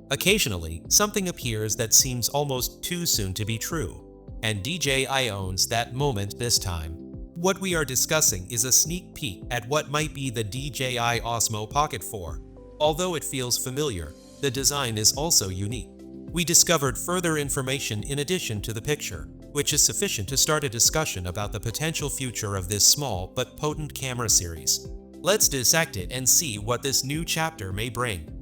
Occasionally, something appears that seems almost too soon to be true, and DJI owns that moment this time. What we are discussing is a sneak peek at what might be the DJI Osmo Pocket 4. Although it feels familiar, the design is also unique. We discovered further information in addition to the picture, which is sufficient to start a discussion about the potential future of this small but potent camera series. Let's dissect it and see what this new chapter may bring.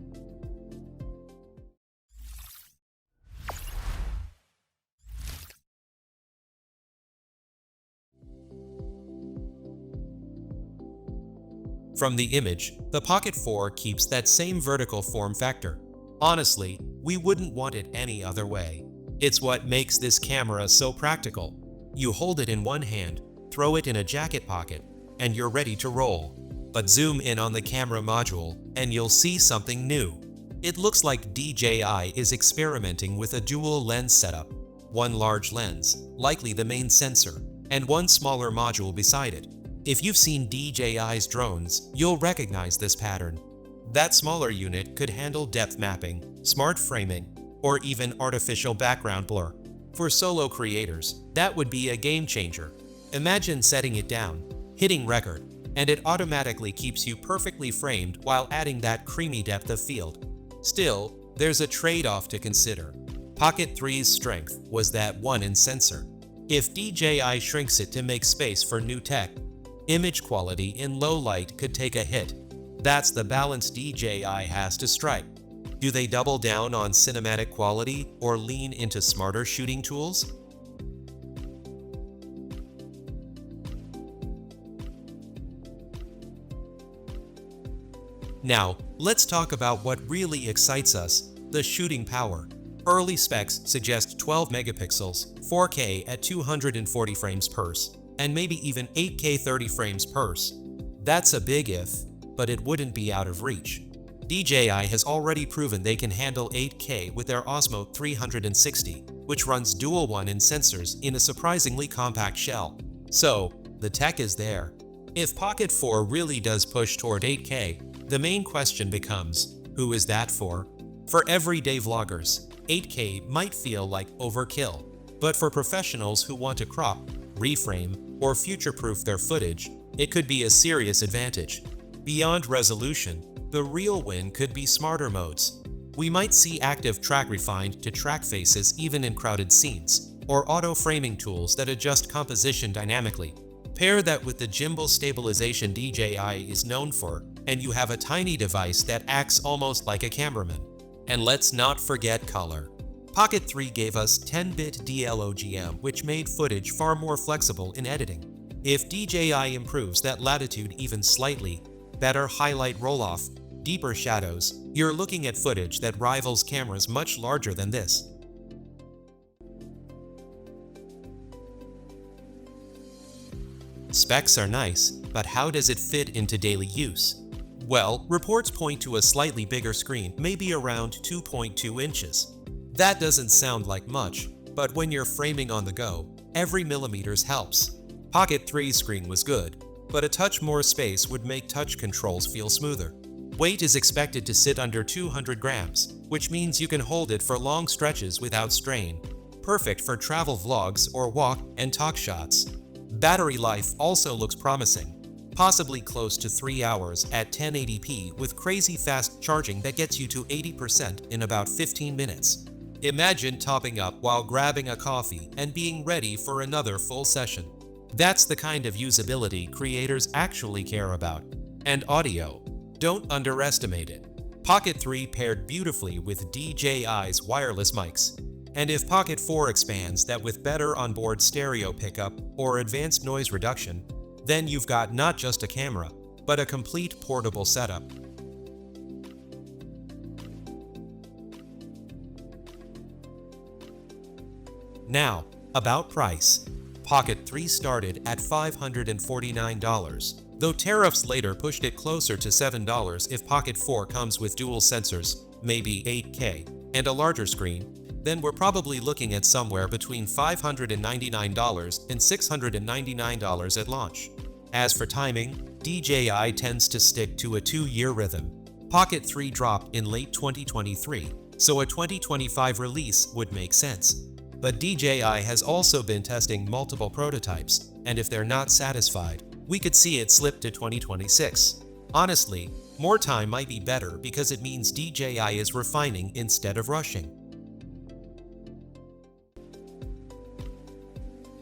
From the image, the Pocket 4 keeps that same vertical form factor. Honestly, we wouldn't want it any other way. It's what makes this camera so practical. You hold it in one hand, throw it in a jacket pocket, and you're ready to roll. But zoom in on the camera module, and you'll see something new. It looks like DJI is experimenting with a dual lens setup. One large lens, likely the main sensor, and one smaller module beside it. If you've seen DJI's drones, you'll recognize this pattern. That smaller unit could handle depth mapping, smart framing, or even artificial background blur. For solo creators, that would be a game changer. Imagine setting it down, hitting record, and it automatically keeps you perfectly framed while adding that creamy depth of field. Still, there's a trade-off to consider. Pocket 3's strength was that one in sensor. If DJI shrinks it to make space for new tech, image quality in low light could take a hit. That's the balance DJI has to strike. Do they double down on cinematic quality or lean into smarter shooting tools? Now, let's talk about what really excites us, the shooting power. Early specs suggest 12 megapixels, 4K at 240 frames per second, and maybe even 8K 30 frames per second. That's a big if, but it wouldn't be out of reach. DJI has already proven they can handle 8K with their Osmo 360, which runs dual 1-in sensors in a surprisingly compact shell. So, the tech is there. If Pocket 4 really does push toward 8K, the main question becomes, who is that for? For everyday vloggers, 8K might feel like overkill, but for professionals who want to crop, reframe, or future-proof their footage, it could be a serious advantage. Beyond resolution, the real win could be smarter modes. We might see active track refined to track faces even in crowded scenes, or auto-framing tools that adjust composition dynamically. Pair that with the gimbal stabilization DJI is known for, and you have a tiny device that acts almost like a cameraman. And let's not forget color. Pocket 3 gave us 10-bit DLOGM, which made footage far more flexible in editing. If DJI improves that latitude even slightly, better highlight roll-off, deeper shadows, you're looking at footage that rivals cameras much larger than this. Specs are nice, but how does it fit into daily use? Well, reports point to a slightly bigger screen, maybe around 2.2 inches. That doesn't sound like much, but when you're framing on the go, every millimeter helps. Pocket 3's screen was good, but a touch more space would make touch controls feel smoother. Weight is expected to sit under 200 grams, which means you can hold it for long stretches without strain. Perfect for travel vlogs or walk and talk shots. Battery life also looks promising, possibly close to 3 hours at 1080p with crazy fast charging that gets you to 80% in about 15 minutes. Imagine topping up while grabbing a coffee and being ready for another full session. That's the kind of usability creators actually care about. And audio. Don't underestimate it. Pocket 3 paired beautifully with DJI's wireless mics. And if Pocket 4 expands that with better onboard stereo pickup or advanced noise reduction, then you've got not just a camera, but a complete portable setup. Now, about price. Pocket 3 started at $549, though tariffs later pushed it closer to $7 if Pocket 4 comes with dual sensors, maybe 8K, and a larger screen. Then we're probably looking at somewhere between $599 and $699 at launch. As for timing, DJI tends to stick to a 2-year rhythm. Pocket 3 dropped in late 2023, so a 2025 release would make sense. But DJI has also been testing multiple prototypes, and if they're not satisfied, we could see it slip to 2026. Honestly, more time might be better because it means DJI is refining instead of rushing.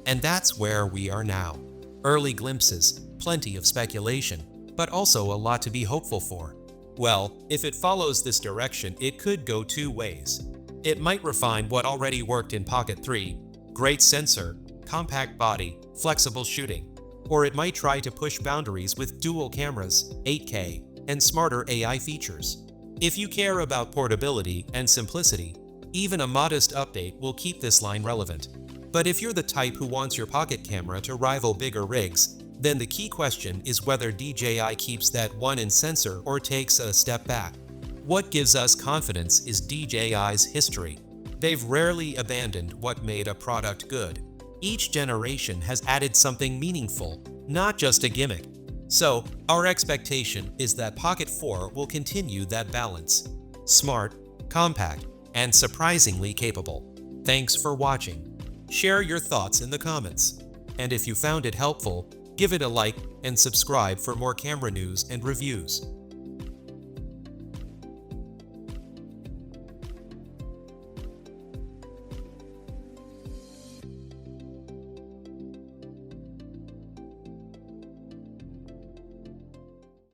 And that's where we are now. Early glimpses, plenty of speculation, but also a lot to be hopeful for. Well, if it follows this direction, it could go two ways. It might refine what already worked in Pocket 3, great sensor, compact body, flexible shooting. Or it might try to push boundaries with dual cameras, 8K, and smarter AI features. If you care about portability and simplicity, even a modest update will keep this line relevant. But if you're the type who wants your pocket camera to rival bigger rigs, then the key question is whether DJI keeps that one in sensor or takes a step back. What gives us confidence is DJI's history. They've rarely abandoned what made a product good. Each generation has added something meaningful, not just a gimmick. So, our expectation is that Pocket 4 will continue that balance. Smart, compact, and surprisingly capable. Thanks for watching. Share your thoughts in the comments. And if you found it helpful, give it a like and subscribe for more camera news and reviews.